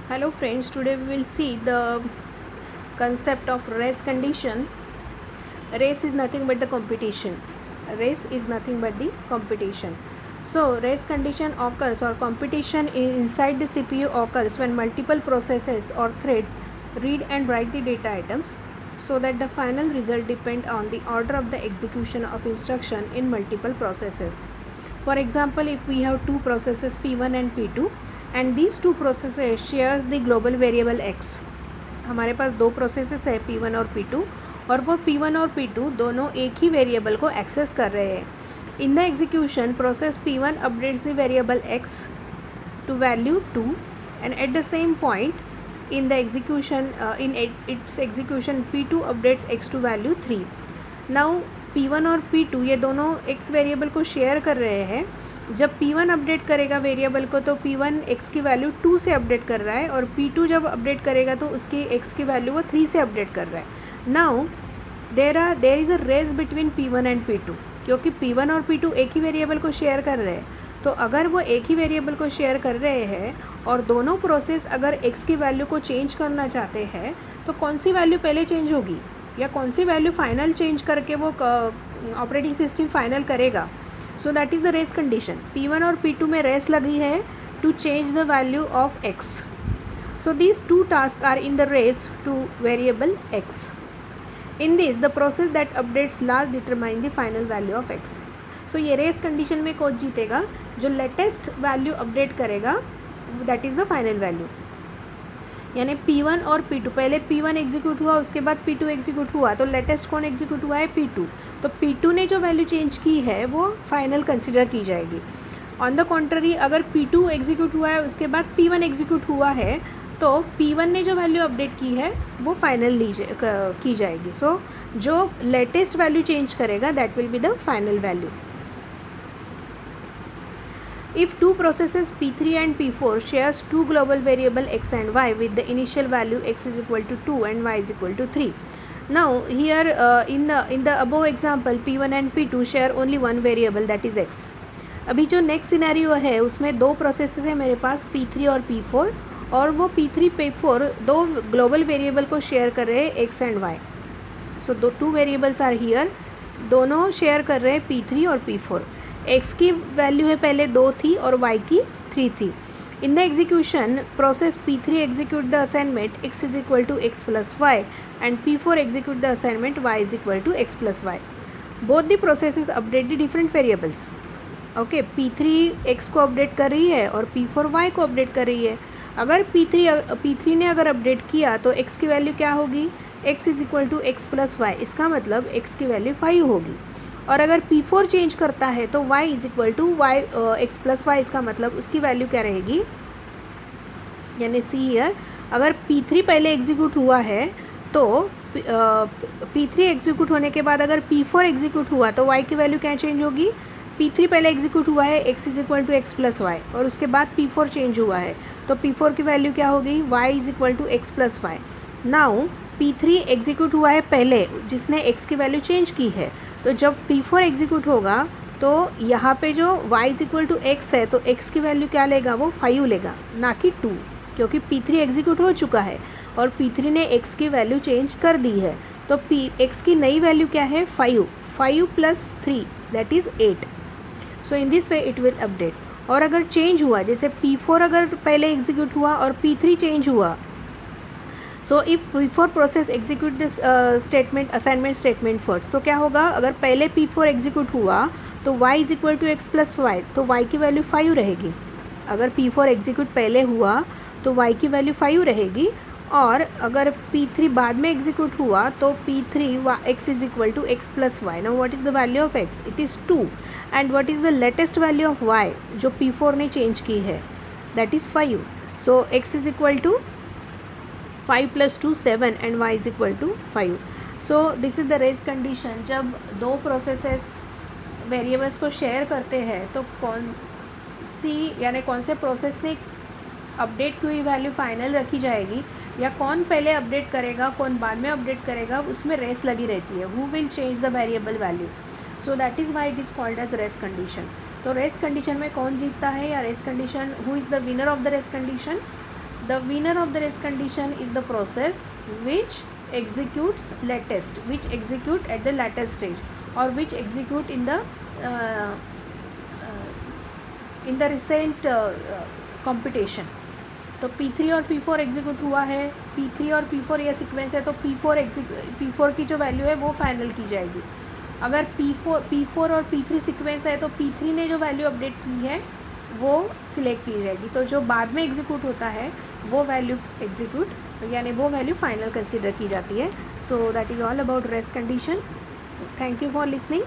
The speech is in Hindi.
Hello friends, today we will see the concept of race condition. Race is nothing but the competition. Race is nothing but the competition. So race condition occurs or competition inside the CPU occurs when multiple processes or threads read and write the data items so that the final result depend on the order of the execution of instruction in multiple processes. For example, if we have two processes P1 and P2 and these two processes shares the global variable x. हमारे पास दो प्रोसेसेस है P1 और P2 और वो P1 और P2 दोनों एक ही वेरिएबल को एक्सेस कर रहे हैं. इन the execution process P1 updates the variable x to value 2 and at the same point in the execution its execution P2 updates x to value 3. Now P1 और P2 ये दोनों x वेरिएबल को शेयर कर रहे हैं. जब P1 अपडेट करेगा वेरिएबल को तो P1 x की वैल्यू 2 से अपडेट कर रहा है और P2 जब अपडेट करेगा तो उसकी x की वैल्यू वो 3 से अपडेट कर रहा है. Now there is a race between P1 and P2 क्योंकि P1 और P2 एक ही वेरिएबल को शेयर कर रहे हैं. तो अगर वो एक ही वेरिएबल को शेयर कर रहे हैं और दोनों प्रोसेस अगर x की वैल्यू को चेंज करना चाहते हैं तो कौन सी वैल्यू पहले चेंज होगी या कौन सी वैल्यू फाइनल चेंज करके वो ऑपरेटिंग सिस्टम फाइनल करेगा. So that is the race condition. P1 और P2 में रेस लगी है to change the value of x. So these two task are in the race to variable x. In this the process that updates last determine the final value of x. So ये रेस कंडीशन में कौन जीतेगा? जो लेटेस्ट वैल्यू अपडेट करेगा that is the final value. यानी P1 और P2 पहले P1 एग्जीक्यूट हुआ उसके बाद P2 एग्जीक्यूट हुआ तो लेटेस्ट कौन एग्जीक्यूट हुआ है? P2. तो P2 ने जो वैल्यू चेंज की है वो फाइनल कंसिडर की जाएगी. ऑन द कॉन्ट्ररी अगर P2 एग्जीक्यूट हुआ है उसके बाद P1 एग्जीक्यूट हुआ है तो P1 ने जो वैल्यू अपडेट की है वो फाइनल की जाएगी. सो जो लेटेस्ट वैल्यू चेंज करेगा that will be the final value. If two processes P3 and P4 shares two global variable x and y with the initial value x is equal to 2 and y is equal to 3. Now here in the above example P1 and P2 share only one variable that is x. अभी जो नेक्स्ट सिनेरियो है उसमें दो प्रोसेसेस है मेरे पास P3 और P4 और वो P3 P4 दो ग्लोबल वेरिएबल को शेयर कर रहे हैं x एंड y. सो दो टू वेरिएबल्स आर हियर. दोनों शेयर कर रहे हैं P3 और P4. x की वैल्यू है पहले 2 थी और y की 3 थी. In the execution process P3 execute the assignment x is equal to x plus y and P4 execute the assignment y is equal to x plus y. Both the processes update the different variables. Okay, P3 x को अपडेट कर रही है और P4 y को अपडेट कर रही है. अगर P3 ने अगर अपडेट किया तो x की वैल्यू क्या होगी? x is equal to x plus y. इसका मतलब x की वैल्यू 5 होगी. और अगर P4 चेंज करता है तो y is equal to y x plus y. इसका मतलब उसकी वैल्यू क्या रहेगी? यानी सी ईयर अगर P3 पहले एग्जीक्यूट हुआ है तो P3 एग्जीक्यूट होने के बाद अगर P4 एग्जीक्यूट हुआ तो y की वैल्यू क्या चेंज होगी? P3 पहले एग्जीक्यूट हुआ है x is equal to x plus y और उसके बाद P4 चेंज हुआ है तो P4 की वैल्यू क्या होगी? y is equal to x plus y. Now P3 execute हुआ है पहले जिसने x की वैल्यू चेंज की है. तो जब P4 एग्जीक्यूट होगा तो यहाँ पे जो y is equal to x है तो x की वैल्यू क्या लेगा? वो 5 लेगा ना कि 2 क्योंकि P3 एग्जीक्यूट हो चुका है और P3 ने x की वैल्यू चेंज कर दी है. तो x की नई वैल्यू क्या है? 5 plus 3 that is 8. So in this way it will update. और अगर चेंज हुआ जैसे P4 अगर पहले एग्जीक्यूट हुआ और P3 चेंज हुआ so if P4 process execute this statement assignment statement first तो क्या होगा? अगर पहले P4 एग्जीक्यूट हुआ तो y is equal to x plus y तो y की वैल्यू 5 रहेगी. अगर P4 एग्जीक्यूट पहले हुआ तो y की वैल्यू 5 रहेगी. और अगर P3 बाद में एग्जीक्यूट हुआ तो P3 x is equal to x plus y. Now what is the value of x? It is 2. And what is the latest value of y जो P4 ने चेंज की है? That is 5. So x is equal to 5 plus 2 7 and y is equal to 5. So this is the race condition. जब दो प्रोसेसेस वेरिएबल्स को शेयर करते हैं तो कौन से प्रोसेस ने अपडेट की हुई वैल्यू फाइनल रखी जाएगी या कौन पहले अपडेट करेगा कौन बाद में अपडेट करेगा उसमें रेस लगी रहती है. Who will change the variable value. So that is why it is called as race condition. तो रेस कंडीशन में कौन जीतता है या race condition who is the winner of the race condition? The winner of the race condition is the process which executes latest, which execute at the latest stage, or which execute in the recent computation. तो P3 और P4 एग्जीक्यूट हुआ है, P3 और P4 ये सीक्वेंस है, तो P4 की जो वैल्यू है वो फाइनल की जाएगी. अगर P4 और P3 सीक्वेंस है तो P3 ने जो वैल्यू अपडेट की है वो सिलेक्ट की जाएगी. तो जो बाद में एग्जीक्यूट होता है वो वैल्यू यानी वो वैल्यू फाइनल कंसिडर की जाती है. सो that is all about rest condition. So thank you for listening.